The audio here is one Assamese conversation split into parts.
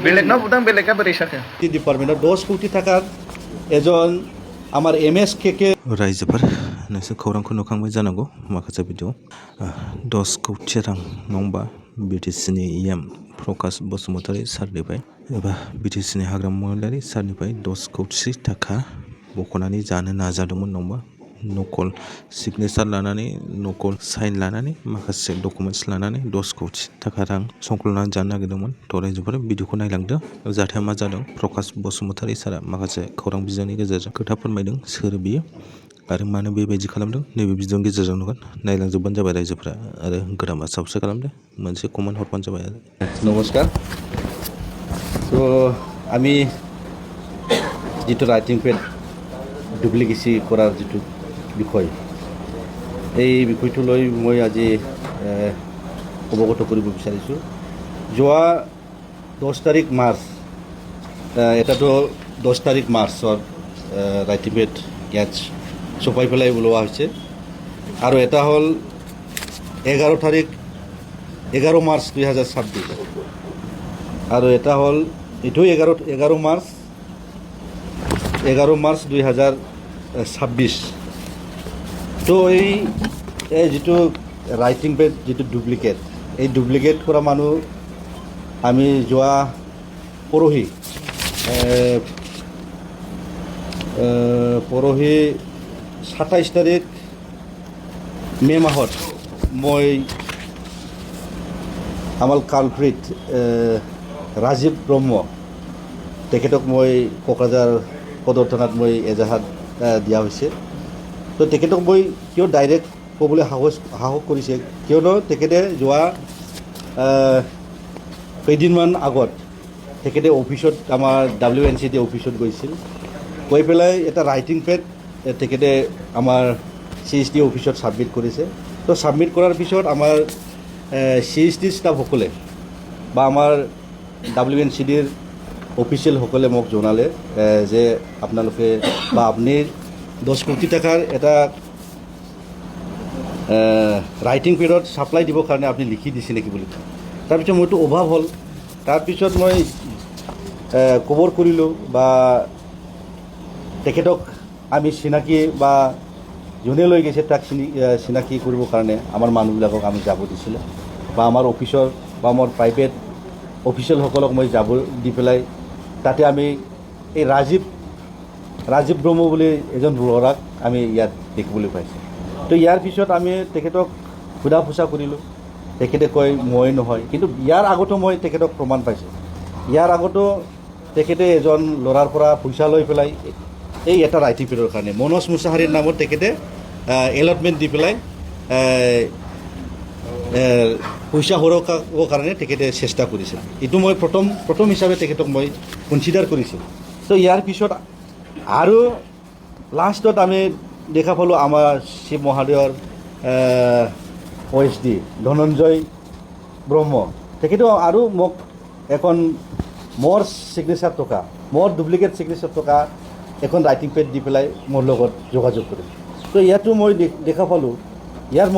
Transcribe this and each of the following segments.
বেলেগ ন বুদাং বেলেগা बोरै साखो डिपार्टमेन्टआव 10 कोटी थाखार एजन आमार एमएस केके रायजोफोर नोंसोर खौरांखौ नुखांबाय जानांगौ माखासे भिडिअ 10 कोटी रां नङा बिटिसिनि इएम प्रकाश बसुमतारी सारनिफ्राय एबा बिटिसिनि हाग्रामा महिलारि सारनिफ्राय 10 कोटी थाखा बख'नानै जानो नाजादोंमोन नङा नकल सिगनेचार लानानै नकल साइन लानानै माखासे डकुमेन्टस लानानै 10 कोटी थाखा रां संख्ल'नानै जानो नागिरदोंमोन थ' रायजोफोर भिडिअखौ नायलांदो जाथाया मा जादों प्रकाश बसुमतारी सारा माखासे खौरां बिजोंनि गेजेरजों खोथा फोरमायदों सोर बियो आरो मानो बेबायदि खालामदों नैबे भिडिअनि गेजेरजों नुगोन नायलांजोबबानो जाबाय रायजोफोरा आरो गोदामा साबस्क्राइब खालामदो मोनसे कमेन्ट हरबानो जाबाय आरो नमस्कार তো আমি যেটো রাইটিং পেড ডুপ্লিকেসি করার যেটো বিষয় এই বিষয়টো লৈ মই আজি অৱগত কৰিব বিচাৰিছোঁ যোৱা 10 তাৰিখ মাৰ্চ এটাতো 10 তাৰিখ মাৰ্চৰ ৰাইটিং পেড ইয়াত ছপাই পেলাই ওলোৱা হৈছে আৰু এটা হ'ল 11 তাৰিখ 11 মাৰ্চ 2026 আৰু এটা হ'ল এইটো 11 মাৰ্চ 2026 তো এই যেটো ৰাইটিং পেড যেটো ডুপ্লিকেট এই ডুপ্লিকেট কৰা মানুহ আমি যোৱা পৰহি 27 তাৰিখ মে মাহত মই আমাৰ কালপ্ৰিট ৰাজীৱ ব্ৰহ্ম তেখেতক মই কোকৰাঝাৰ সদৰ থানাত মই এজাহাত দিয়া হৈছে তো তেখেতক মই কিয় ডাইৰেক্ট ক'বলৈ সাহস কৰিছে কিয়নো তেখেতে যোৱা কেইদিনমান আগত তেখেতে অফিচত আমাৰ WNCD অফিচত গৈছিল গৈ পেলাই এটা ৰাইটিং পেড তেখেতে আমাৰ CSD অফিচত ছাবমিট কৰিছে তো ছাবমিট কৰাৰ পিছত আমাৰ CSD ষ্টাফসকলে বা আমাৰ WNCDৰ অফিচিয়েলসকলে মোক জনালে যে আপোনালোকে বা আপুনি 10 কোটি টাকাৰ এটা ৰাইটিং পেডত ছাপ্লাই দিবৰ কাৰণে আপুনি লিখি দিছে নেকি বুলি তাৰপিছত মইতো অভাৱ হ'ল তাৰপিছত মই খবৰ কৰিলোঁ বা তেখেতক আমি চিনাকি বা যোনে লৈ গৈছে তাক চিনাকি কৰিবৰ কাৰণে আমাৰ মানুহবিলাকক আমি যাব দিছিলে বা আমাৰ অফিচৰ বা আমাৰ প্ৰাইভেট অফিচিয়েলসকলক মই যাব দি পেলাই তাতে আমি এই ৰাজীৱ ব্ৰহ্ম বুলি এজন ল'ৰাক আমি ইয়াত দেখিবলৈ পাইছোঁ তো ইয়াৰ পিছত আমি তেখেতক সোধা পোছা কৰিলোঁ তেখেতে কয় মই নহয় কিন্তু ইয়াৰ আগতো মই তেখেতক প্ৰমাণ পাইছোঁ ইয়াৰ আগতো তেখেতে এজন ল'ৰাৰ পৰা পইচা লৈ পেলাই এই এটা ৰাইটিং পেডৰ কাৰণে মনোজ মুছাহাৰীৰ নামত তেখেতে এলটমেণ্ট দি পেলাই পইচা সৰকাবৰ কাৰণে তেখেতে চেষ্টা কৰিছিল এইটো মই প্ৰথম হিচাপে তেখেতক মই কনচিডাৰ কৰিছিলোঁ তো ইয়াৰ পিছত আৰু লাষ্টত আমি দেখা পালোঁ আমাৰ শিৱ মহাদেৱৰ OSD ধনঞ্জয় ব্ৰহ্ম তেখেতেও আৰু মোক এখন মোৰ ছিগনেচাৰ থকা মোৰ ডুপ্লিকেট ছিগনেচাৰ থকা এখন ৰাইটিং পেড দি পেলাই মোৰ লগত যোগাযোগ কৰিল তো ইয়াতো মই দেখা পালোঁ ইয়াৰ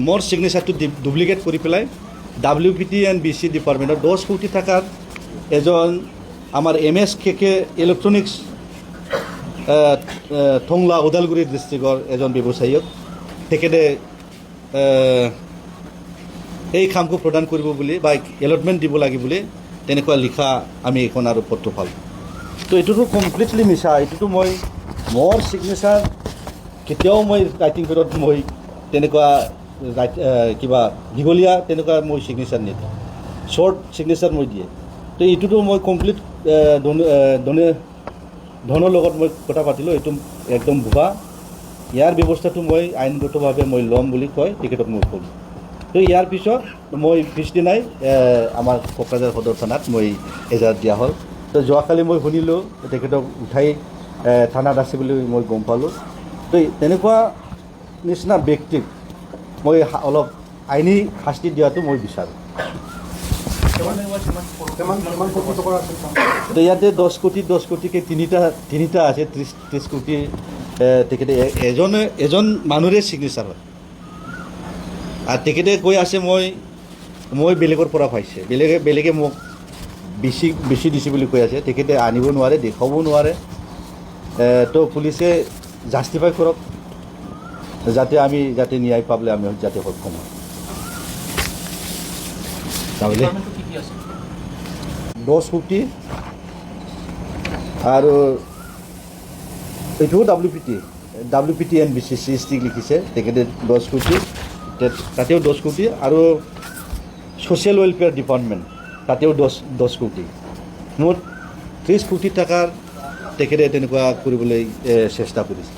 মোৰ ছিগনেচাৰটো ডুপ্লিকেট কৰি পেলাই WPT and BC ডিপাৰ্টমেণ্টৰ 10 কোটি টাকাৰ এজন আমাৰ MSKK ইলেক্ট্ৰনিক্স থংলা ওদালগুৰি ডিষ্ট্ৰিক্টৰ এজন ব্যৱসায়ীক তেখেতে এই কামটো প্ৰদান কৰিব বুলি বা এলটমেণ্ট দিব লাগে বুলি তেনেকুৱা লিখা আমি এখন আৰু পত্ৰ পালোঁ তো এইটোতো কমপ্লিটলি মিছা এইটোতো মই মোৰ ছিগনেচাৰ কেতিয়াও মই ৰাইটিং পেডত মই তেনেকুৱা কিবা দীঘলীয়া তেনেকুৱা মই ছিগনেচাৰ নিদিওঁ শ্বৰ্ট ছিগনেচাৰ মই দিয়ে তো এইটোতো মই কমপ্লিট ধনৰ লগত মই কথা পাতিলোঁ এইটো একদম ভুৱা ইয়াৰ ব্যৱস্থাটো মই আইনগতভাৱে মই ল'ম বুলি কয় তেখেতক মই ক'লোঁ তো ইয়াৰ পিছত মই পিছদিনাই আমাৰ কোকৰাঝাৰ সদৰ থানাত মই এজাহাত দিয়া হ'ল তো যোৱাকালি মই শুনিলোঁ তেখেতক উঠাই থানাত আছে বুলি মই গম পালোঁ তো তেনেকুৱা নিচিনা ব্যক্তিক মই অলপ আইনী শাস্তি দিয়াটো মই বিচাৰোঁ তো ইয়াতে 10 কোটিকে তিনিটা আছে 30 কোটি তেখেতে এজন মানুহৰে ছিগনেচাৰ হয় আৰু তেখেতে কৈ আছে মই মই বেলেগৰ পৰা পাইছে বেলেগে মোক বেছি দিছে বুলি কৈ আছে তেখেতে আনিব নোৱাৰে দেখুৱাব নোৱাৰে তো পুলিচে জাষ্টিফাই কৰক যাতে আমি ন্যায় পাবলৈ আমি যাতে সক্ষম হওঁ তাহলে 10 কোটি আৰু এইটোও WPT এণ্ড BCC লিখিছে তেখেতে 10 কোটি তাতেও 10 কোটি আৰু ছ'চিয়েল ৱেলফেয়াৰ ডিপাৰ্টমেণ্ট তাতেও 10 কোটি মুঠ 30 কোটি টকাৰ তেখেতে তেনেকুৱা কৰিবলৈ চেষ্টা কৰিছে